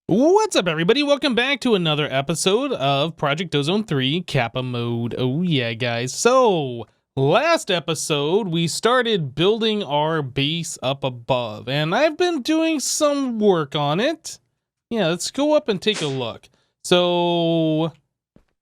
What's up, everybody? Welcome back to another episode of Project Ozone 3 Kappa mode. Oh yeah, guys. So, last episode, we started building our base up above, and I've been doing some work on it. Yeah, let's go up and take a look. So,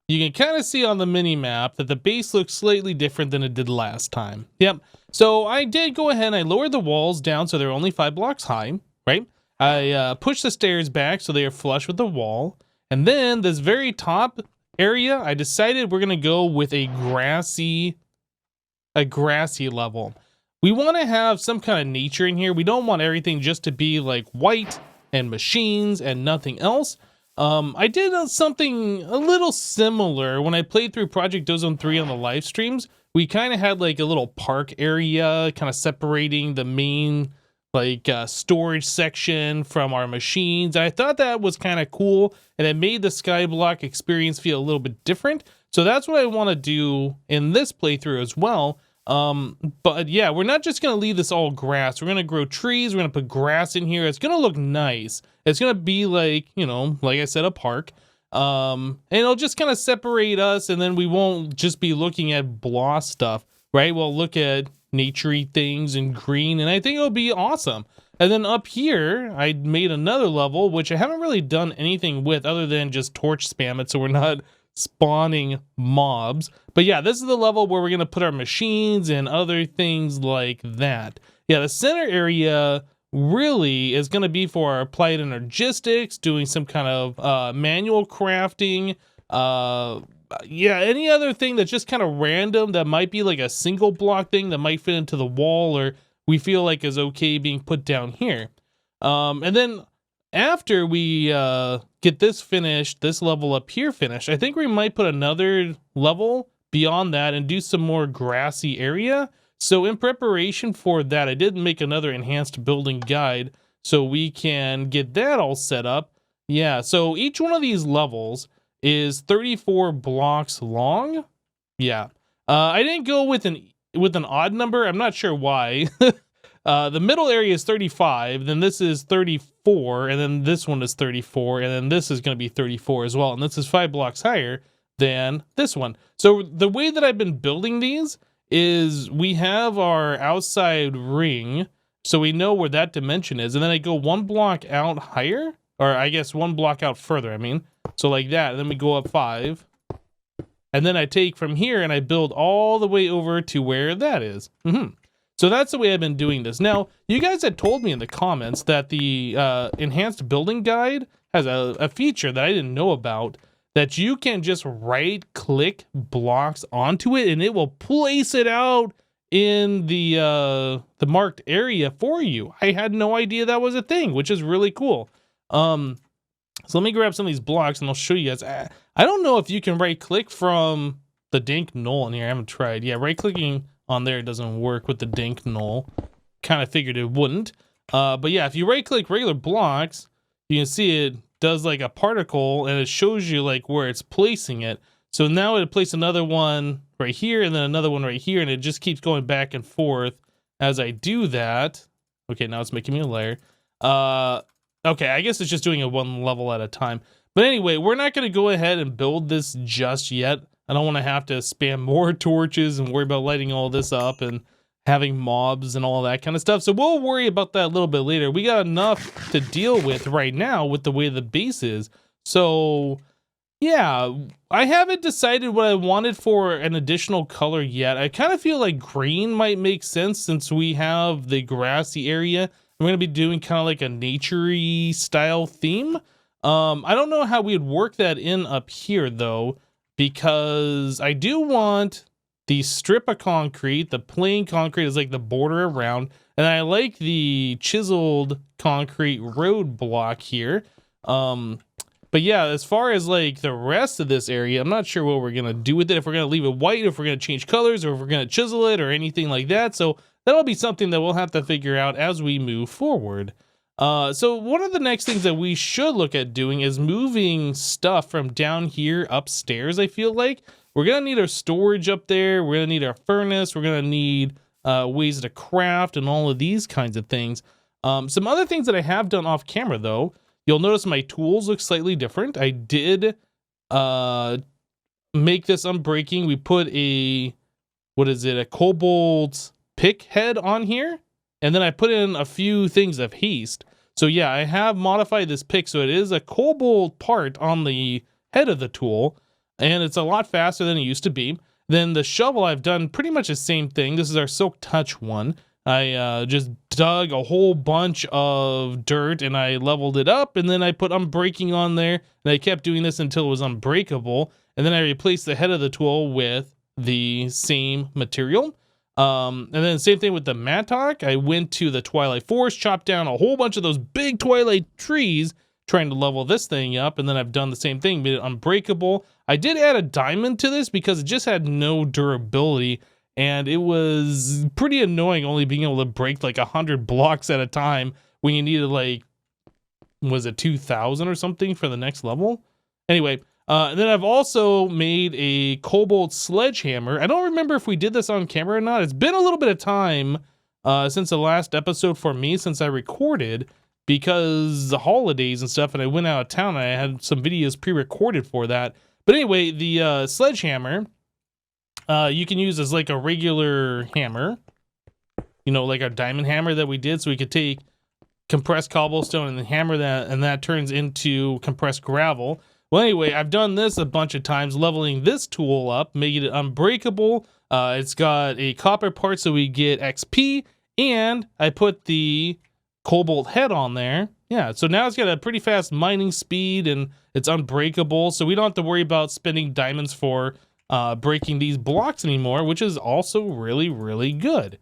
you can kind of see on the mini-map that the base looks slightly different than it did last time. Yep. So, I did go ahead and I lowered the walls down so they're only 5 blocks high, right? I pushed the stairs back so they are flush with the wall. And then this very top area, I decided we're going to go with a grassy level. We want to have some kind of nature in here. We don't want everything just to be like white and machines and nothing else. I did something a little similar when I played through Project Ozone 3 on the live streams. We kind of had like a little park area kind of separating the main storage section from our machines. I thought that was kind of cool, and it made the skyblock experience feel a little bit different. So that's what I want to do in this playthrough as well. But yeah, we're not just going to leave this all grass. We're going to grow trees. We're going to put grass in here. It's going to look nice. It's going to be like, you know, like I said, a park. And it'll just kind of separate us, and then we won't just be looking at blah stuff, right? We'll look at naturey things and green, and I think it'll be awesome. And then up here, I made another level, which I haven't really done anything with other than just torch spam it so we're not spawning mobs. But yeah, this is the level where we're going to put our machines and other things like that. Yeah, the center area really is going to be for our applied energistics, doing some kind of manual crafting, yeah, any other thing that's just kind of random that might be like a single block thing that might fit into the wall or we feel like is okay being put down here. And then after we get this finished, this level up here finished, I think we might put another level beyond that and do some more grassy area. So in preparation for that, I did make another enhanced building guide so we can get that all set up. Yeah, so each one of these levels is 34 blocks long. Yeah. I didn't go with an odd number. I'm not sure why. The middle area is 35, then this is 34, and then this one is 34, and then this is going to be 34 as well. And this is 5 blocks higher than this one. So the way that I've been building these is we have our outside ring, so we know where that dimension is, and then I go 1 block out higher, or I guess 1 block out further, I mean. So like that, and then we go up 5. And then I take from here and I build all the way over to where that is. So that's the way I've been doing this. Now, you guys had told me in the comments that the enhanced building guide has a feature that I didn't know about, that you can just right-click blocks onto it and it will place it out in the marked area for you. I had no idea that was a thing, which is really cool. So let me grab some of these blocks and I'll show you guys. I don't know if you can right click from the dank knoll in here. I haven't tried. Yeah, right clicking on there doesn't work with the dank knoll. Kind of figured it wouldn't. But yeah, if you right click regular blocks, you can see it does like a particle and it shows you like where it's placing it. So now it'll place another one right here and then another one right here, and it just keeps going back and forth as I do that. Okay, now it's making me a layer. Okay, I guess it's just doing it 1 level at a time. But anyway, we're not going to go ahead and build this just yet. I don't want to have to spam more torches and worry about lighting all this up and having mobs and all that kind of stuff. So we'll worry about that a little bit later. We got enough to deal with right now with the way the base is. So yeah, I haven't decided what I wanted for an additional color yet. I kind of feel like green might make sense since we have the grassy area. We're going to be doing kind of like a naturey style theme. I don't know how we'd work that in up here though, because I do want the strip of concrete, the plain concrete is like the border around, and I like the chiseled concrete road block here. But yeah, as far as like the rest of this area, I'm not sure what we're going to do with it. If we're going to leave it white, if we're going to change colors, or if we're going to chisel it or anything like that. So that'll be something that we'll have to figure out as we move forward. So one of the next things that we should look at doing is moving stuff from down here upstairs. I feel like we're going to need our storage up there. We're going to need our furnace. We're going to need ways to craft and all of these kinds of things. Some other things that I have done off camera though, you'll notice my tools look slightly different. I did make this unbreaking. We put a, what is it, a cobalt pick head on here, and then I put in a few things of haste. So yeah, I have modified this pick so it is a cobalt part on the head of the tool, and it's a lot faster than it used to be. Then the shovel, I've done pretty much the same thing. This is our Silk Touch one. I just dug a whole bunch of dirt and I leveled it up, and then I put unbreaking on there, and I kept doing this until it was unbreakable, and then I replaced the head of the tool with the same material. And then same thing with the mattock. I went to the Twilight Forest, chopped down a whole bunch of those big twilight trees, trying to level this thing up, and then I've done the same thing, made it unbreakable. I did add a diamond to this because it just had no durability, and it was pretty annoying only being able to break like 100 blocks at a time when you needed like, was it 2,000 or something for the next level? Anyway, and then I've also made a cobalt sledgehammer. I don't remember if we did this on camera or not. It's been a little bit of time since the last episode for me, since I recorded, because the holidays and stuff, and I went out of town, and I had some videos pre-recorded for that. But anyway, the sledgehammer, you can use as like a regular hammer, you know, like our diamond hammer that we did, so we could take compressed cobblestone and then hammer that, and that turns into compressed gravel. Well, anyway, I've done this a bunch of times, leveling this tool up, making it unbreakable. It's got a copper part, so we get XP, and I put the cobalt head on there. Yeah, so now it's got a pretty fast mining speed, and it's unbreakable, so we don't have to worry about spending diamonds for breaking these blocks anymore, which is also really, really good.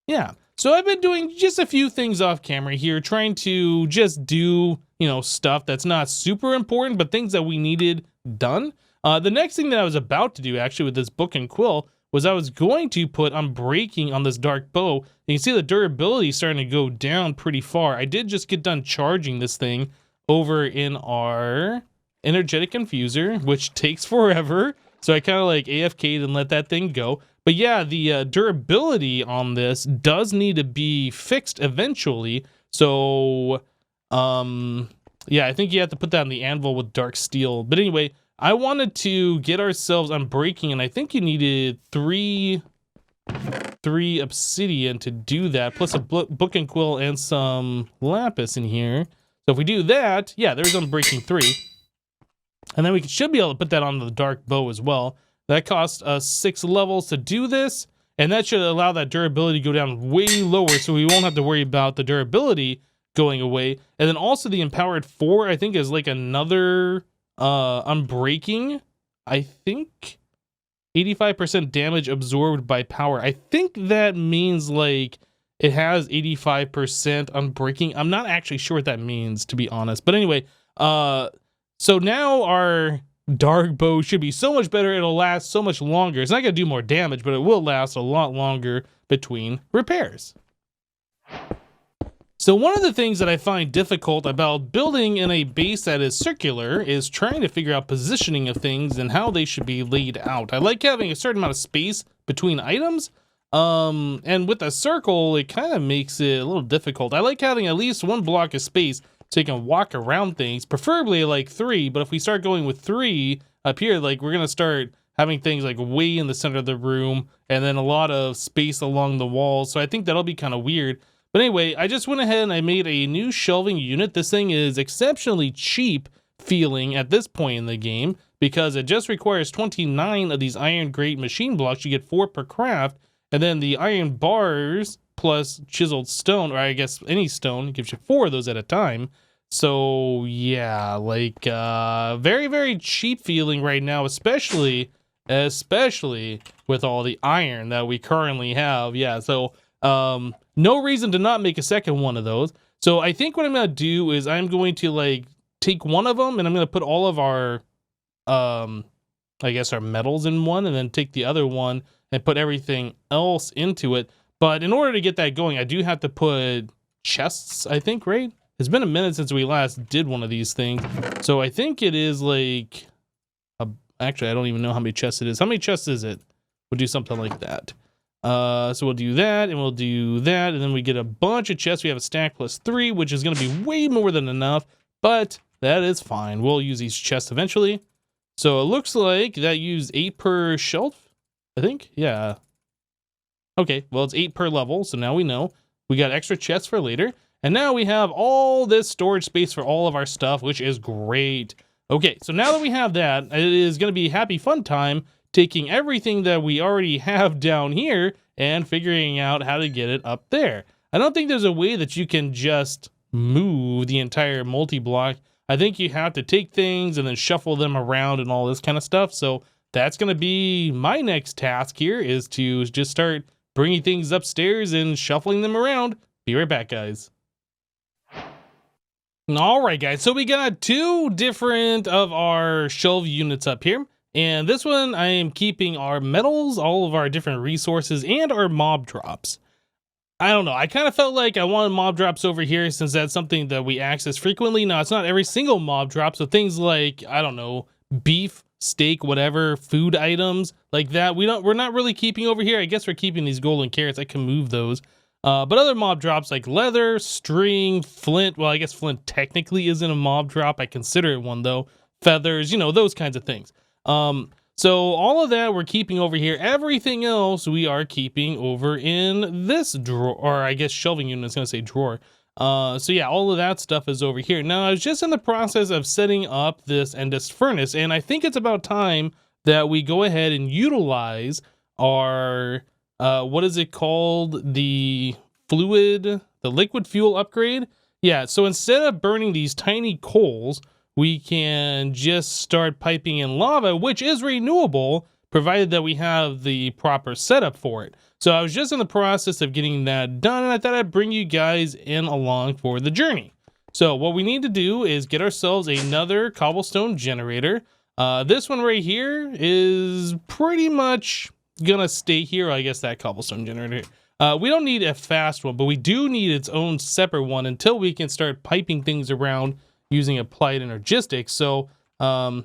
Yeah, so I've been doing just a few things off camera here, trying to just do, you know, stuff that's not super important, but things that we needed done. The next thing that I was about to do, actually, with this book and quill, was I was going to put unbreaking on this dark bow. And you can see the durability starting to go down pretty far. I did just get done charging this thing over in our energetic infuser, which takes forever. So I kind of like AFK'd and let that thing go. But yeah, the durability on this does need to be fixed eventually. So, yeah, I think you have to put that on the anvil with dark steel. But anyway, I wanted to get ourselves unbreaking, and I think you needed three obsidian to do that, plus a book and quill and some lapis in here. So if we do that, yeah, there's unbreaking 3. And then we should be able to put that on the dark bow as well. That cost us 6 levels to do this, and that should allow that durability to go down way lower, so we won't have to worry about the durability going away. And then also the empowered 4, I think, is like another unbreaking. I think 85% damage absorbed by power. I think that means like it has 85% unbreaking. I'm not actually sure what that means, to be honest. But anyway, so now our dark bow should be so much better. It'll last so much longer. It's not going to do more damage, but it will last a lot longer between repairs. So one of the things that I find difficult about building in a base that is circular is trying to figure out positioning of things and how they should be laid out. I like having a certain amount of space between items, and with a circle, it kind of makes it a little difficult. I like having at least 1 block of space so you can walk around things, preferably like 3, but if we start going with 3 up here, like we're gonna start having things like way in the center of the room and then a lot of space along the walls, so I think that'll be kind of weird. But anyway, I just went ahead and I made a new shelving unit. This thing is exceptionally cheap feeling at this point in the game because it just requires 29 of these iron grate machine blocks. You get 4 per craft, and then the iron bars plus chiseled stone, or I guess any stone, gives you 4 of those at a time. So yeah, like very, very cheap feeling right now, especially with all the iron that we currently have. Yeah, so no reason to not make a second one of those. So I think what I'm going to do is I'm going to like take one of them and I'm going to put all of our, I guess our metals in one, and then take the other one and put everything else into it. But in order to get that going, I do have to put chests, I think, right? It's been a minute since we last did one of these things. So I think it is like, actually, I don't even know how many chests it is. How many chests is it? We'll do something like that. So we'll do that, and we'll do that, and then we get a bunch of chests. We have a stack plus 3, which is going to be way more than enough. but that is fine. We'll use these chests eventually. So it looks like that used 8 per shelf, I think. Yeah. Okay, well, it's 8 per level, so now we know. We got extra chests for later. And now we have all this storage space for all of our stuff, which is great. Okay, so now that we have that, it is going to be happy fun time taking everything that we already have down here and figuring out how to get it up there. I don't think there's a way that you can just move the entire multi-block. I think you have to take things and then shuffle them around and all this kind of stuff. So that's going to be my next task here, is to just start bringing things upstairs and shuffling them around. Be right back, guys. All right, guys, so we got 2 different of our shelf units up here. And this one, I am keeping our metals, all of our different resources, and our mob drops. I don't know, I kind of felt like I wanted mob drops over here since that's something that we access frequently. Now, it's not every single mob drop, so things like, I don't know, beef, steak, whatever, food items like that, we're not really keeping over here. I guess we're keeping these golden carrots. I can move those. But other mob drops like leather, string, flint. Well, I guess flint technically isn't a mob drop. I consider it one though. Feathers, you know, those kinds of things. So all of that we're keeping over here. Everything else we are keeping over in this drawer, or I guess shelving unit. I was gonna say drawer. So yeah, all of that stuff is over here. Now I was just in the process of setting up this Endless furnace, and I think it's about time that we go ahead and utilize our what is it called? The liquid fuel upgrade. Yeah, so instead of burning these tiny coals, we can just start piping in lava, which is renewable, provided that we have the proper setup for it. So I was just in the process of getting that done, and I thought I'd bring you guys in along for the journey. So what we need to do is get ourselves another cobblestone generator. This one right here is pretty much gonna stay here. I guess that cobblestone generator. We don't need a fast one, but we do need its own separate one until we can start piping things around using applied energistics. So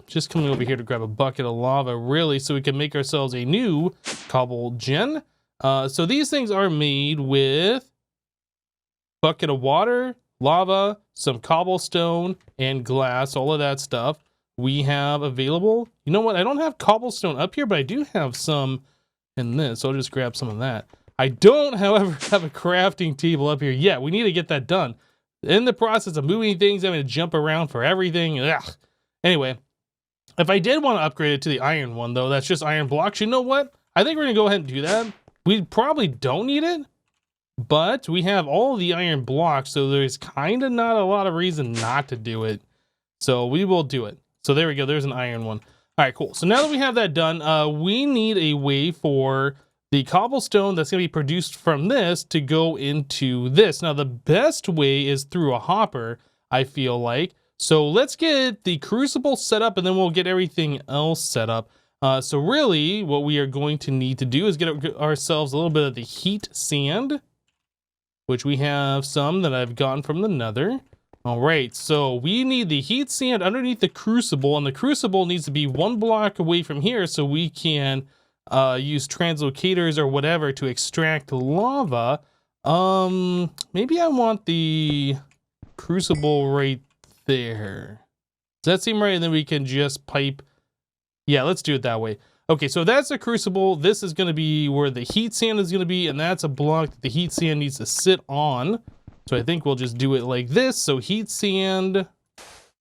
just coming over here to grab a bucket of lava, really, so we can make ourselves a new cobble gen. So these things are made with bucket of water, lava, some cobblestone, and glass. All of that stuff we have available. You know what? I don't have cobblestone up here, but I do have some in this, so I'll just grab some of that. I don't, however, have a crafting table up here yet. We need to get that done. In the process of moving things, I'm going to jump around for everything. Ugh. Anyway, if I did want to upgrade it to the iron one, though, that's just iron blocks. You know what? I think we're going to go ahead and do that. We probably don't need it, but we have all the iron blocks, so there's kind of not a lot of reason not to do it. So we will do it. So there we go. There's an iron one. All right, cool. So now that we have that done, we need a way for the cobblestone that's going to be produced from this to go into this. Now, the best way is through a hopper, I feel like. So let's get the crucible set up, and then we'll get everything else set up. So really, what we are going to need to do is get ourselves a little bit of the heat sand, which we have some that I've gotten from the Nether. All right, so we need the heat sand underneath the crucible, and the crucible needs to be 1 block away from here so we can use translocators or whatever to extract lava. Maybe I want the crucible right there. Does that seem right? And then we can just pipe. Yeah, let's do it that way. Okay, so that's the crucible. This is going to be where the heat sand is going to be, and that's a block that the heat sand needs to sit on. So I think we'll just do it like this. So heat sand,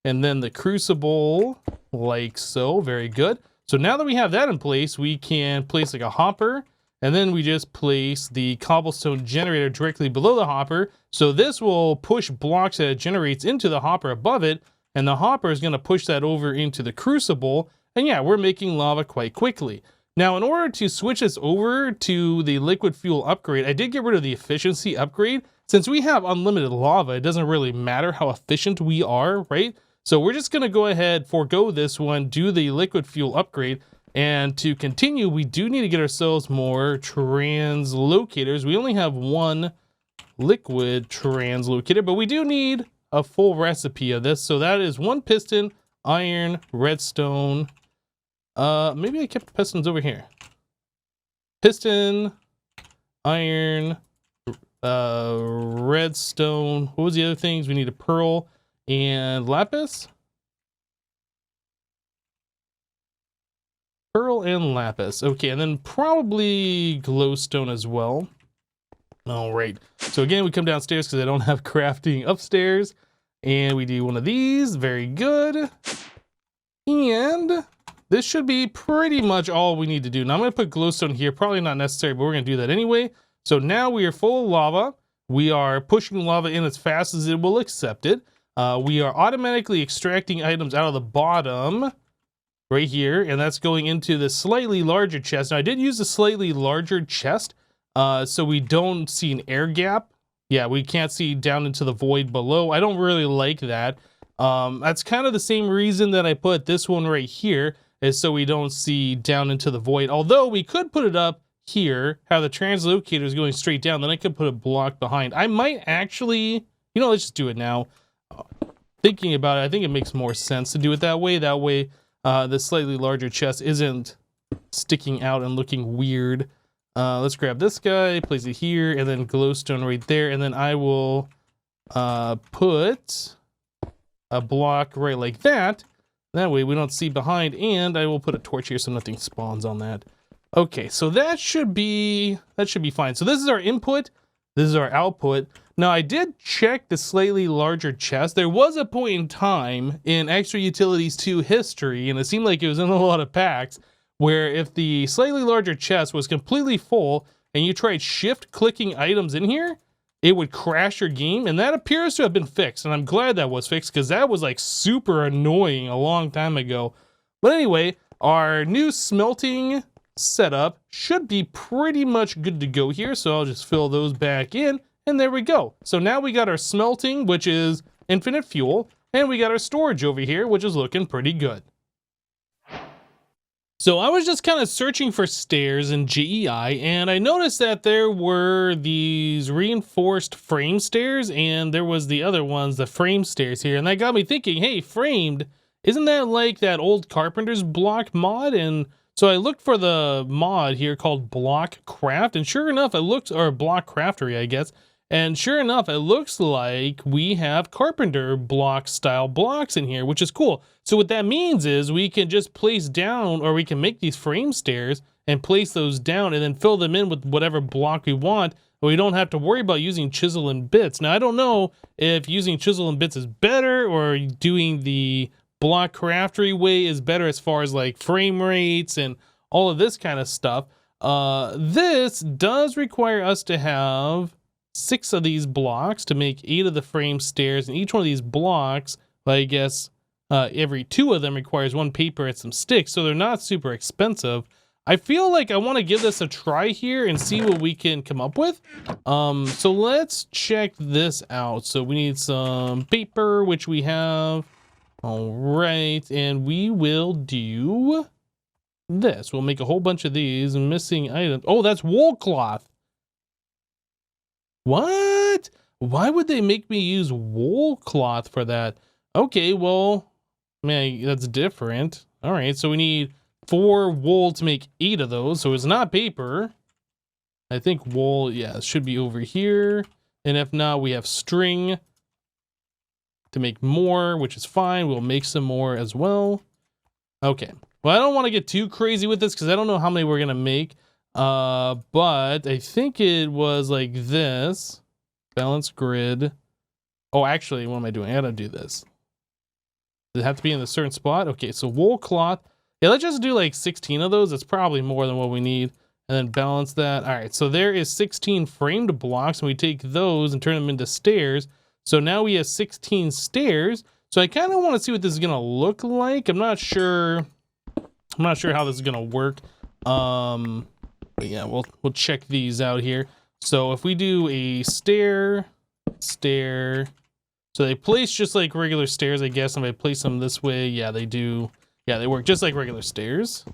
and then the crucible, like so. Very good. So now that we have that in place, we can place like a hopper, and then we just place the cobblestone generator directly below the hopper. So this will push blocks that it generates into the hopper above it, and the hopper is going to push that over into the crucible. And yeah, we're making lava quite quickly. Now, in order to switch this over to the liquid fuel upgrade, I did get rid of the efficiency upgrade. Since we have unlimited lava, it doesn't really matter how efficient we are, right? So we're just going to go ahead, forego this one, do the liquid fuel upgrade. And to continue, we do need to get ourselves more translocators. We only have 1 liquid translocator, but we do need a full recipe of this. So that is 1 piston, iron, redstone. Maybe I kept the pistons over here. Piston, iron, redstone. What was the other things? We need a pearl and lapis. Pearl and lapis. Okay, and then probably glowstone as well. All right. So again, we come downstairs because I don't have crafting upstairs. And we do one of these. Very good. And this should be pretty much all we need to do. Now I'm going to put glowstone here. Probably not necessary, but we're going to do that anyway. So now we are full of lava. We are pushing lava in as fast as it will accept it. We are automatically extracting items out of the bottom right here. And that's going into the slightly larger chest. Now I did use a slightly larger chest so we don't see an air gap. Yeah, we can't see down into the void below. I don't really like that. That's kind of the same reason that I put this one right here, is so we don't see down into the void. Although we could put it up here, have the translocator is going straight down, then I could put a block behind. I might actually, you know, let's just do it now. Thinking about it, I think it makes more sense to do it that way. That way, the slightly larger chest isn't sticking out and looking weird. Let's grab this guy, place it here, and then glowstone right there, and then I will put a block right like that. That way we don't see behind, and I will put a torch here so nothing spawns on that. Okay, so that should be fine. So this is our input, this is our output. Now I did check the slightly larger chest. There was a point in time in Extra Utilities 2 history, and it seemed like it was in a lot of packs, where if the slightly larger chest was completely full and you tried shift clicking items in here, it would crash your game, and that appears to have been fixed, and I'm glad that was fixed because that was like super annoying a long time ago. But anyway, our new smelting setup should be pretty much good to go here, so I'll just fill those back in, and there we go. So now we got our smelting, which is infinite fuel, and we got our storage over here, which is looking pretty good. So I was just kind of searching for stairs in GEI, and I noticed that there were these reinforced frame stairs, and there was the other ones, the frame stairs here, and that got me thinking, hey, framed, isn't that like that old carpenter's block mod? And so I looked for the mod here called blockcraft, and sure enough, it looked, or blockcraftery, I guess, and sure enough, it looks like we have carpenter block style blocks in here, which is cool. So what that means is we can just place down, or we can make these frame stairs and place those down and then fill them in with whatever block we want. We don't have to worry about using chisel and bits. Now, I don't know if using chisel and bits is better or doing the block craftery way is better as far as like frame rates and all of this kind of stuff. This does require us to have 6 of these blocks to make 8 of the frame stairs, and each one of these blocks, I guess, every 2 of them requires 1 paper and some sticks, so they're not super expensive. I feel like I want to give this a try here and see what we can come up with. So let's check this out. So we need some paper, which we have. All right, and we will do this. We'll make a whole bunch of these missing items. Oh, that's wool cloth. What? Why would they make me use wool cloth for that? Okay, well, man, that's different. All right, so we need 4 wool to make 8 of those. So it's not paper. I think wool, yeah, it should be over here. And if not, we have string to make more, which is fine. We'll make some more as well. Okay, well, I don't want to get too crazy with this because I don't know how many we're going to make. But I think it was like this. Balance grid. Oh, actually, what am I doing? I gotta do this. Does it have to be in a certain spot? Okay, so wool cloth. Yeah, let's just do like 16 of those. That's probably more than what we need. And then balance that. All right, so there is 16 framed blocks, and we take those and turn them into stairs. So now we have 16 stairs. So I kind of want to see what this is gonna look like. I'm not sure how this is gonna work. But yeah, we'll check these out here. So if we do a stair, so they place just like regular stairs, I guess. And if I place them this way, yeah, they do. Yeah, they work just like regular stairs.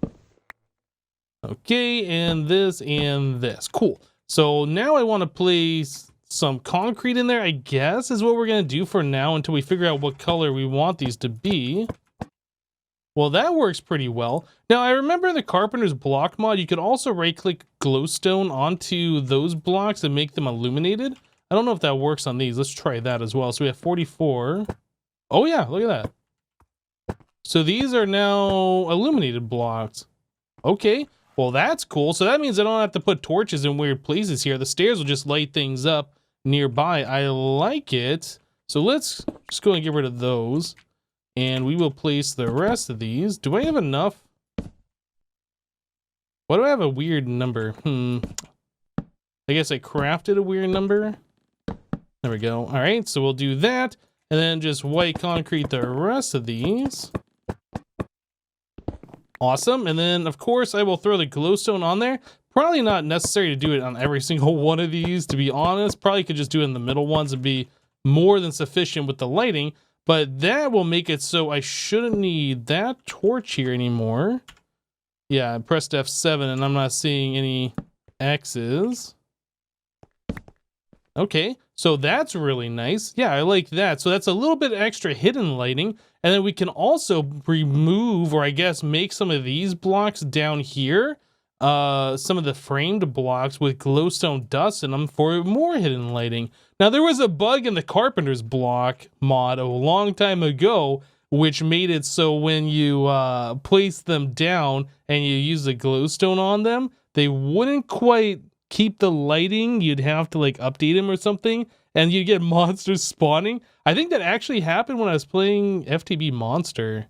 Okay, and this and this. Cool. So now I want to place some concrete in there, I guess, is what we're going to do for now until we figure out what color we want these to be. Well, that works pretty well. Now, I remember in the Carpenter's block mod, you could also right-click glowstone onto those blocks and make them illuminated. I don't know if that works on these. Let's try that as well. So we have 44. Oh yeah, look at that. So these are now illuminated blocks. Okay, well that's cool. So that means I don't have to put torches in weird places here. The stairs will just light things up nearby. I like it. So let's just go and get rid of those. And we will place the rest of these. Do I have enough? Why do I have a weird number? I guess I crafted a weird number. There we go. All right, so we'll do that. And then just white concrete the rest of these. Awesome. And then, of course, I will throw the glowstone on there. Probably not necessary to do it on every single one of these, to be honest. Probably could just do it in the middle ones and be more than sufficient with the lighting. But that will make it so I shouldn't need that torch here anymore. Yeah, I pressed F7 and I'm not seeing any X's. Okay, so that's really nice. Yeah, I like that. So that's a little bit extra hidden lighting. And then we can also remove, or I guess make some of these blocks down here. Some of the framed blocks with glowstone dust in them for more hidden lighting. Now there was a bug in the carpenter's block mod a long time ago, which made it so when you place them down and you use the glowstone on them, they wouldn't quite keep the lighting. You'd have to like update them or something, and you'd get monsters spawning. I think that actually happened when I was playing FTB Monster,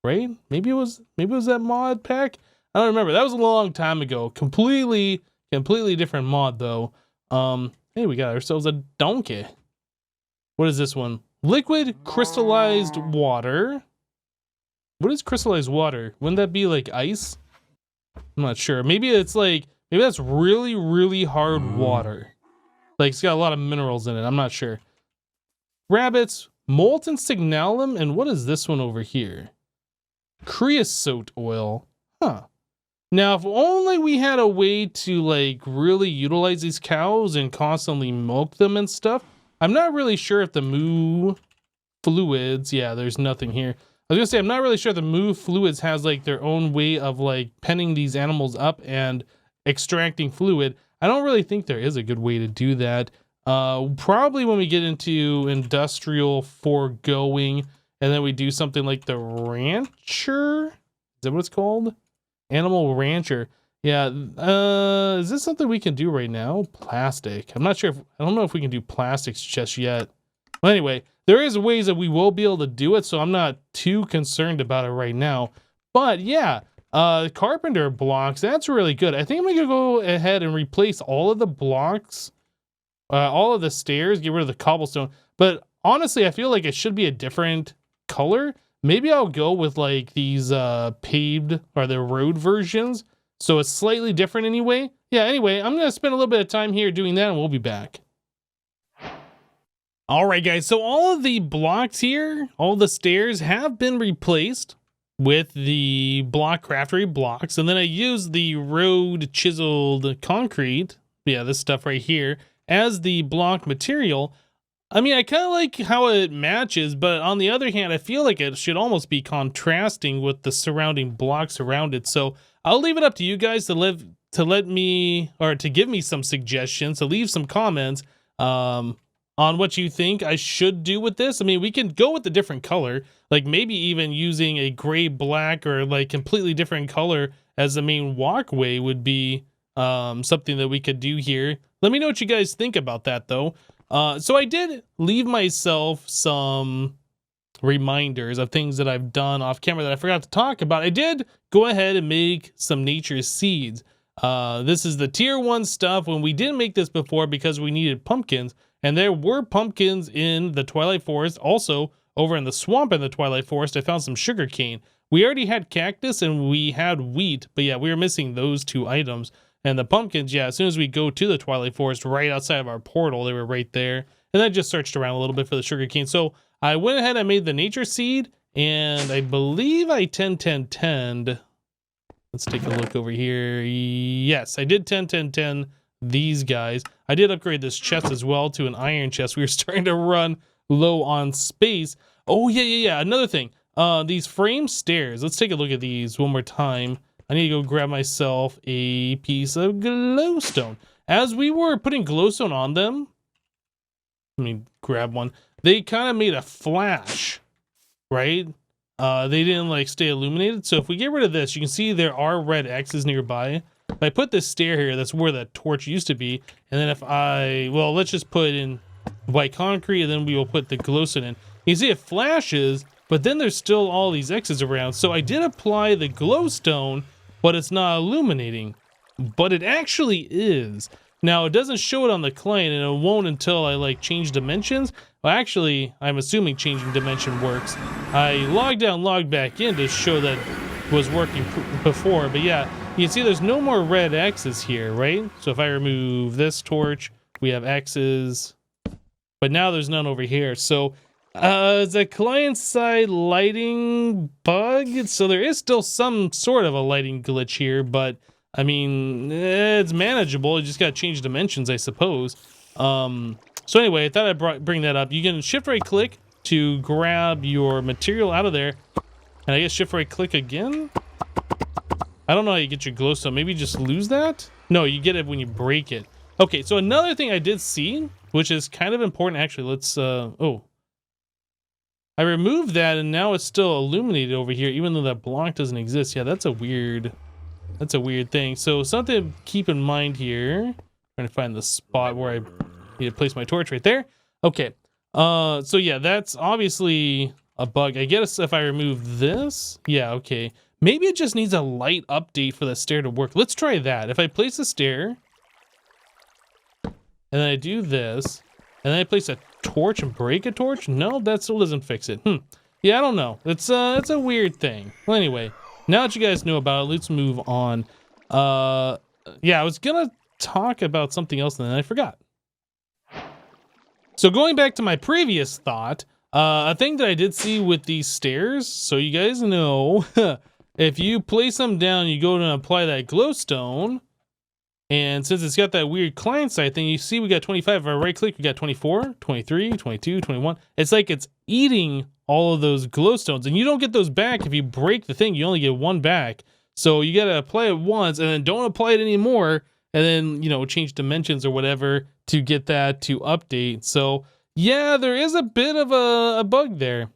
right? Maybe it was that mod pack. I don't remember. That was a long time ago. Completely different mod though. Hey, we got ourselves a donkey. What is this one? Liquid crystallized water. What is crystallized water? Wouldn't that be like ice? I'm not sure. Maybe it's like, maybe that's really, really hard water. Like it's got a lot of minerals in it. I'm not sure. Rabbits, molten signalum, and what is this one over here? Creosote oil. Huh. Now, if only we had a way to like really utilize these cows and constantly milk them and stuff. I'm not really sure if the moo fluids, yeah, there's nothing here. I was gonna say, I'm not really sure if the moo fluids has like their own way of like penning these animals up and extracting fluid. I don't really think there is a good way to do that. Probably when we get into industrial foregoing and then we do something like the rancher. Is that what it's called? Animal rancher. Yeah. Is this something we can do right now? Plastic. I'm not sure if, I don't know if we can do plastics just yet. Well, anyway, there is ways that we will be able to do it, so I'm not too concerned about it right now. But yeah, carpenter blocks, that's really good. I think I'm gonna go ahead and replace all of the blocks, all of the stairs, get rid of the cobblestone. But honestly, I feel like it should be a different color. Maybe I'll go with like these paved or the road versions. So it's slightly different anyway. Yeah, anyway, I'm gonna spend a little bit of time here doing that and we'll be back. All right, guys, so all of the blocks here, all the stairs have been replaced with the blockcraftery blocks. And then I used the road chiseled concrete, yeah, this stuff right here, as the block material. I mean, I kind of like how it matches, but on the other hand, I feel like it should almost be contrasting with the surrounding blocks around it. So I'll leave it up to you guys to let me, or to give me some suggestions, to leave some comments on what you think I should do with this. I mean, we can go with a different color, like maybe even using a gray black or like completely different color as the main walkway would be something that we could do here. Let me know what you guys think about that though. So I did leave myself some reminders of things that I've done off camera that I forgot to talk about. I did go ahead and make some nature seeds. This is the tier 1 stuff when we didn't make this before because we needed pumpkins, and there were pumpkins in the Twilight Forest. Also over in the swamp in the Twilight Forest, I found some sugar cane. We already had cactus and we had wheat, but yeah, we were missing those 2 items. And the pumpkins, yeah, as soon as we go to the Twilight Forest, right outside of our portal, they were right there. And I just searched around a little bit for the sugarcane. So I went ahead and made the nature seed, and I believe I 10-10-10'd. Let's take a look over here. Yes, I did 10-10-10 these guys. I did upgrade this chest as well to an iron chest. We were starting to run low on space. Oh, yeah. Another thing, these frame stairs. Let's take a look at these one more time. I need to go grab myself a piece of glowstone. As we were putting glowstone on them, let me grab one. They kind of made a flash right? They didn't like stay illuminated. So if we get rid of this, you can see there are red X's nearby. If I put this stair here, that's where the torch used to be. And then if well, let's just put in white concrete, and then we will put the glowstone in. You see it flashes, but then there's still all these X's around. So I did apply the glowstone, but it's not illuminating. But it actually is. Now, it doesn't show it on the client, and it won't until I like change dimensions. Well, actually, I'm assuming changing dimension works. I logged out and logged back in to show that it was working before. But yeah, you can see there's no more red X's here, right? So if I remove this torch, we have X's. But now there's none over here. So it's a client-side lighting bug. So there is still some sort of a lighting glitch here, but I mean, it's manageable. You just got to change dimensions, I suppose. So anyway, I thought I'd bring that up. You can shift right click to grab your material out of there. And I guess shift right click again? I don't know how you get your glowstone. Maybe you just lose that? No, you get it when you break it. Okay, so another thing I did see, which is kind of important. Actually, let's, oh. I removed that and now it's still illuminated over here, even though that block doesn't exist. Yeah, that's a weird thing. So something to keep in mind here. Trying to find the spot where I need to place my torch right there. Okay. So yeah, that's obviously a bug. I guess if I remove this, yeah, okay. Maybe it just needs a light update for the stair to work. Let's try that. If I place a stair, and then I do this, and then I place a torch and break a torch, no, that still doesn't fix it. Yeah, I don't know. It's a weird thing. Well, anyway, now that you guys know about it, let's move on. Yeah, I was gonna talk about something else and then I forgot. So going back to my previous thought, a thing that I did see with these stairs, so you guys know, if you place them down, you go to apply that glowstone, and since it's got that weird client side thing, you see we got 25. If I right click, we got 24, 23, 22, 21. It's like it's eating all of those glowstones, and you don't get those back if you break the thing. You only get one back. So you gotta apply it once, and then don't apply it anymore, and then, you know, change dimensions or whatever to get that to update. So yeah, there is a bit of a bug there.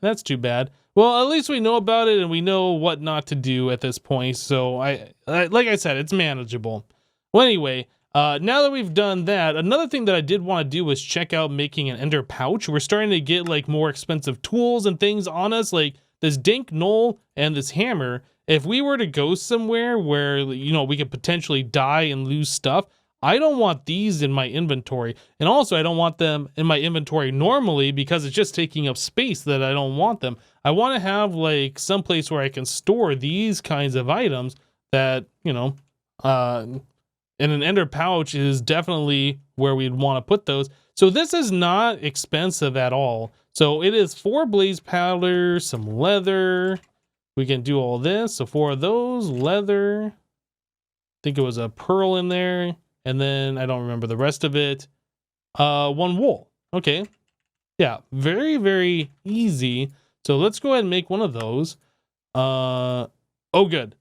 That's too bad. Well, at least we know about it and we know what not to do at this point. So I like I said, it's manageable. Well, anyway, now that we've done that, another thing that I did want to do was check out making an ender pouch. We're starting to get like more expensive tools and things on us, like this dink knoll and this hammer. If we were to go somewhere where, you know, we could potentially die and lose stuff, I don't want these in my inventory. And also I don't want them in my inventory normally because it's just taking up space that I don't want them. I want to have like some place where I can store these kinds of items that, you know, in an ender pouch is definitely where we'd want to put those. So this is not expensive at all. So it is 4 blaze powder, some leather. We can do all this. So 4 of those, leather. I think it was a pearl in there. And then I don't remember the rest of it. 1 wool. Okay. Yeah, very, very easy. So let's go ahead and make one of those. Oh, good.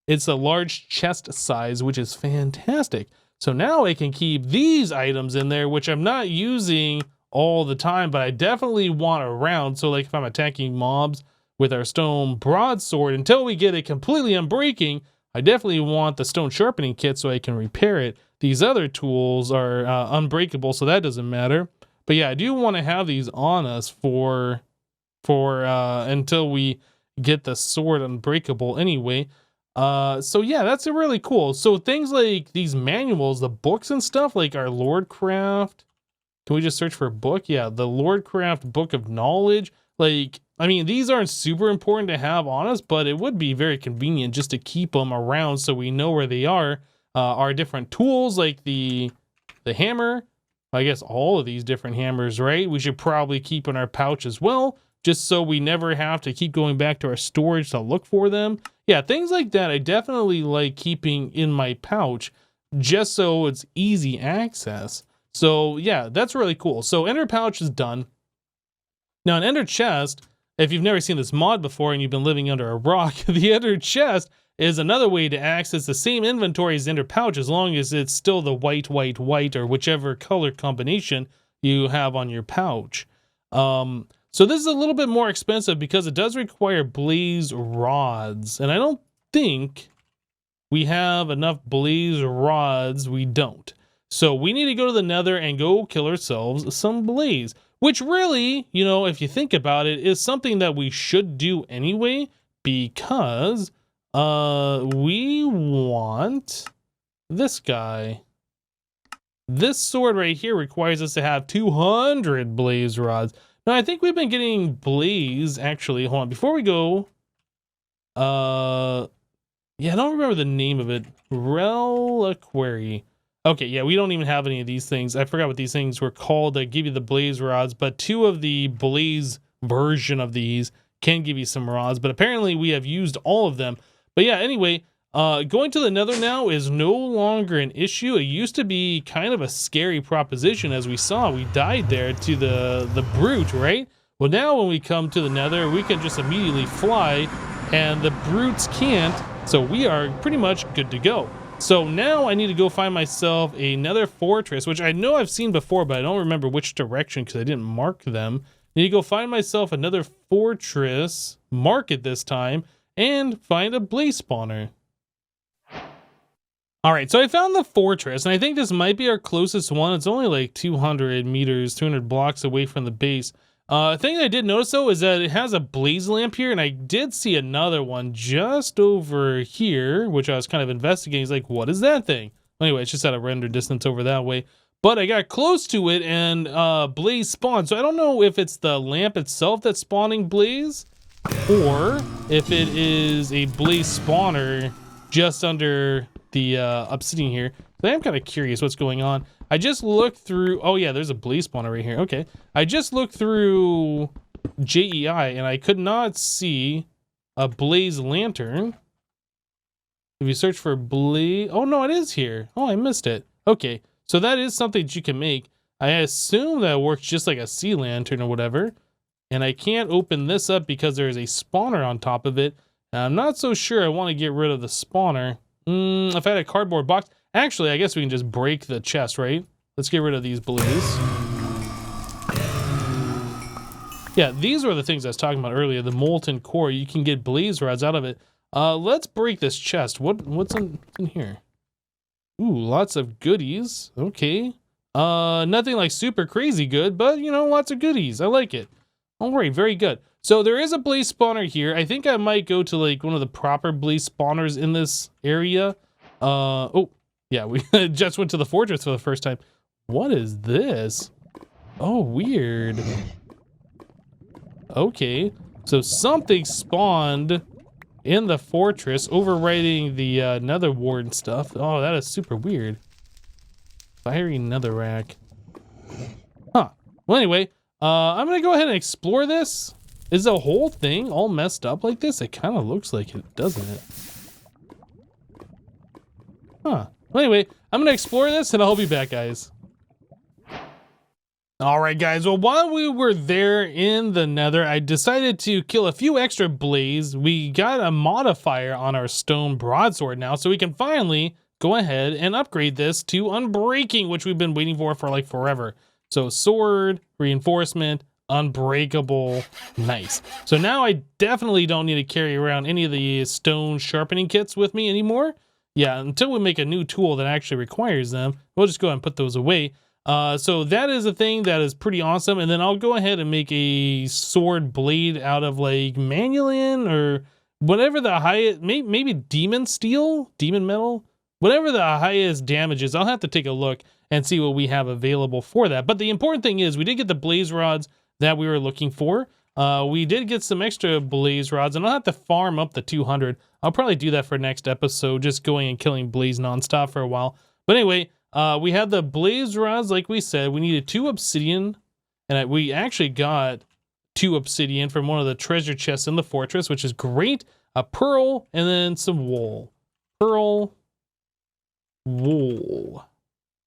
It's a large chest size, which is fantastic. So now I can keep these items in there, which I'm not using all the time, but I definitely want around. So like if I'm attacking mobs with our stone broadsword, until we get it completely unbreaking, I definitely want the stone sharpening kit so I can repair it. These other tools are unbreakable, so that doesn't matter. But yeah, I do want to have these on us for until we get the sword unbreakable anyway. So yeah, that's really cool. So things like these manuals, the books and stuff, like our Lordcraft. Can we just search for a book? Yeah, the Lordcraft Book of Knowledge. Like, I mean, these aren't super important to have on us, but it would be very convenient just to keep them around so we know where they are. Our different tools, like the hammer. I guess all of these different hammers, right? We should probably keep in our pouch as well, just so we never have to keep going back to our storage to look for them. Yeah, things like that I definitely like keeping in my pouch, just so it's easy access. So yeah, that's really cool. So ender pouch is done. Now an ender chest, if you've never seen this mod before and you've been living under a rock, the ender chest is another way to access the same inventory as ender pouch, as long as it's still the white, white, white, or whichever color combination you have on your pouch. So this is a little bit more expensive because it does require blaze rods. And I don't think we have enough blaze rods. We don't. So we need to go to the Nether and go kill ourselves some blaze. Which really, you know, if you think about it, is something that we should do anyway. Because we want this guy. This sword right here requires us to have 200 blaze rods. Now, I think we've been getting blaze, actually. Hold on, before we go. Yeah, I don't remember the name of it. Reliquary. Okay, yeah, we don't even have any of these things. I forgot what these things were called that give you the blaze rods, but 2 of the blaze version of these can give you some rods, but apparently we have used all of them. But yeah, anyway, going to the Nether now is no longer an issue. It used to be kind of a scary proposition. As we saw, we died there to the brute, right? Well, now when we come to the Nether, we can just immediately fly, and the brutes can't, so we are pretty much good to go. So now I need to go find myself a Nether fortress, which I know I've seen before, but I don't remember which direction because I didn't mark them. I need to go find myself another fortress, mark it this time, and find a blaze spawner. All right, so I found the fortress, and I think this might be our closest one. It's only like 200 meters, 200 blocks away from the base. A thing I did notice, though, is that it has a blaze lamp here, and I did see another one just over here, which I was kind of investigating. It's like, what is that thing? Anyway, it's just at a render distance over that way. But I got close to it, and blaze spawned. So I don't know if it's the lamp itself that's spawning blaze, or if it is a blaze spawner just under the obsidian here. So I am kind of curious what's going on. I just looked through, oh yeah, there's a blaze spawner right here. Okay. I just looked through JEI and I could not see a blaze lantern. If you search for blaze, oh no, it is here. Oh, I missed it. Okay. So that is something that you can make. I assume that works just like a sea lantern or whatever. And I can't open this up because there is a spawner on top of it. And I'm not so sure I want to get rid of the spawner. If I had a cardboard box, actually, I guess we can just break the chest, right? Let's get rid of these blaze. Yeah, these were the things I was talking about earlier. The molten core, you can get blaze rods out of it. Let's break this chest. What's in here? Ooh, lots of goodies. Okay. Nothing like super crazy good, but you know, lots of goodies. I like it. All right, very good. So there is a blaze spawner here. I think I might go to like one of the proper blaze spawners in this area. Oh, yeah, we just went to the fortress for the first time. What is this? Oh, weird. Okay, so something spawned in the fortress, overwriting the nether ward and stuff. Oh, that is super weird. Fiery netherrack. Huh. Well, anyway, I'm gonna go ahead and explore this. Is the whole thing all messed up like this? It kind of looks like it, doesn't it? Huh. Well, anyway, I'm gonna explore this and I'll be back, guys. All right, guys. Well, while we were there in the Nether, I decided to kill a few extra blaze. We got a modifier on our stone broadsword now, so we can finally go ahead and upgrade this to unbreaking, which we've been waiting for like forever. So sword, reinforcement, unbreakable, nice. So now I definitely don't need to carry around any of the stone sharpening kits with me anymore. Yeah, until we make a new tool that actually requires them. We'll just go ahead and put those away. So that is a thing that is pretty awesome. And then I'll go ahead and make a sword blade out of like manulin or whatever the highest, maybe demon steel, demon metal, whatever the highest damage is. I'll have to take a look and see what we have available for that. But the important thing is we did get the blaze rods that we were looking for. We did get some extra blaze rods, and I'll have to farm up the 200. I'll probably do that for next episode, just going and killing blaze nonstop for a while. But anyway, we had the blaze rods, like we said. We needed 2 obsidian, and we actually got 2 obsidian from one of the treasure chests in the fortress, which is great. A pearl, and then some wool. Pearl, wool.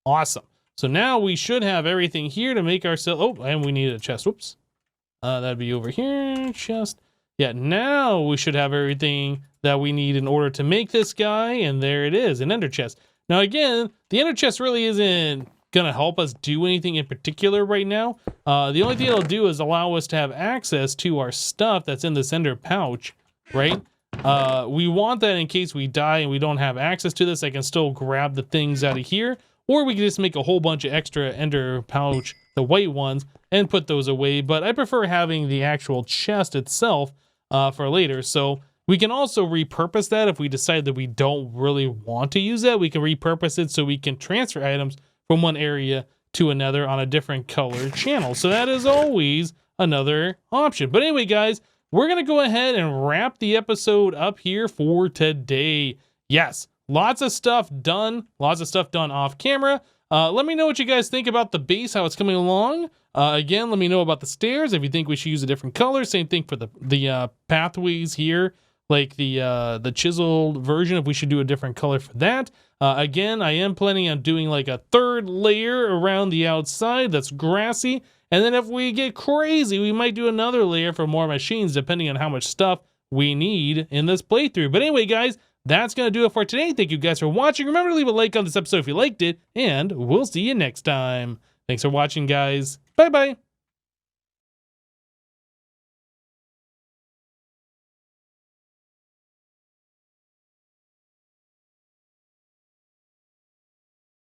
Awesome. So now we should have everything here to make ourselves... Oh, and we need a chest. Whoops. That'd be over here. Chest. Yeah, now we should have everything that we need in order to make this guy. And there it is, an ender chest. Now, again, the ender chest really isn't gonna help us do anything in particular right now. The only thing it'll do is allow us to have access to our stuff that's in this ender pouch, right? We want that in case we die and we don't have access to this, I can still grab the things out of here, or we can just make a whole bunch of extra ender pouch, the white ones, and put those away. But I prefer having the actual chest itself for later. So we can also repurpose that if we decide that we don't really want to use that. We can repurpose it so we can transfer items from one area to another on a different color channel. So that is always another option. But anyway, guys, we're going to go ahead and wrap the episode up here for today. Yes, lots of stuff done off camera. Let me know what you guys think about the base, how it's coming along. Again, let me know about the stairs, if you think we should use a different color. Same thing for the pathways here, like the chiseled version, if we should do a different color for that. Again, I am planning on doing like a third layer around the outside that's grassy. And then if we get crazy, we might do another layer for more machines, depending on how much stuff we need in this playthrough. But anyway, guys, that's going to do it for today. Thank you guys for watching. Remember to leave a like on this episode if you liked it, and we'll see you next time. Thanks for watching, guys. Bye-bye.